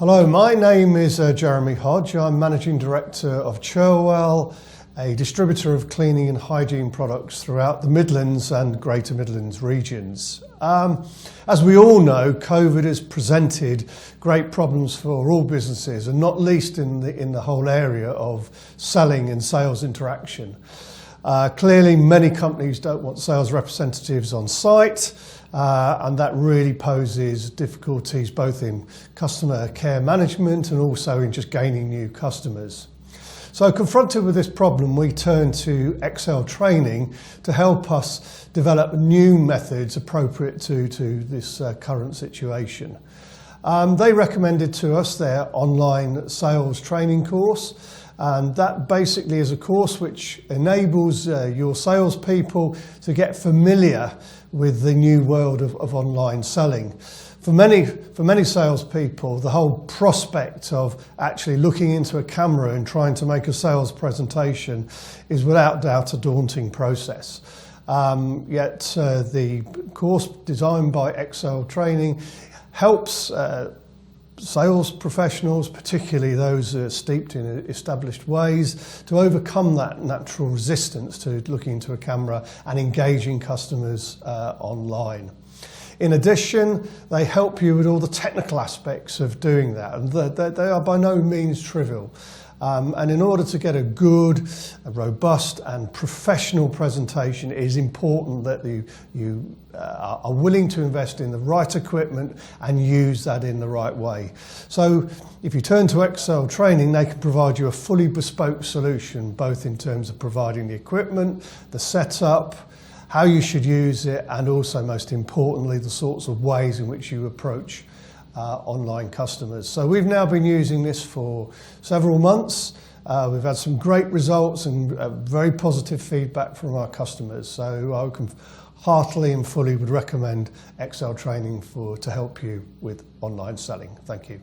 Hello, my name is Jeremy Hodge. I'm Managing Director of Cherwell, a distributor of cleaning and hygiene products throughout the Midlands and Greater Midlands regions. As we all know, COVID has presented great problems for all businesses, and not least in the whole area of selling and sales interaction. Clearly, many companies don't want sales representatives on site, and that really poses difficulties both in customer care management and also in just gaining new customers. So confronted with this problem, we turned to Excel training to help us develop new methods appropriate to this current situation. They recommended to us their online sales training course, and that basically is a course which enables your salespeople to get familiar with the new world of online selling. For many salespeople, the whole prospect of actually looking into a camera and trying to make a sales presentation is without doubt a daunting process. Yet the course designed by Excel Training helps sales professionals, particularly those steeped in established ways, to overcome that natural resistance to looking into a camera and engaging customers online. In addition, they help you with all the technical aspects of doing that, and they are by no means trivial. And in order to get a good, robust and professional presentation, it is important that you are willing to invest in the right equipment and use that in the right way. So if you turn to Excel Training, they can provide you a fully bespoke solution, both in terms of providing the equipment, the setup, how you should use it, and also, most importantly, the sorts of ways in which you approach online customers. So we've now been using this for several months. We've had some great results and very positive feedback from our customers. So I can heartily and fully would recommend Excel Training to help you with online selling. Thank you.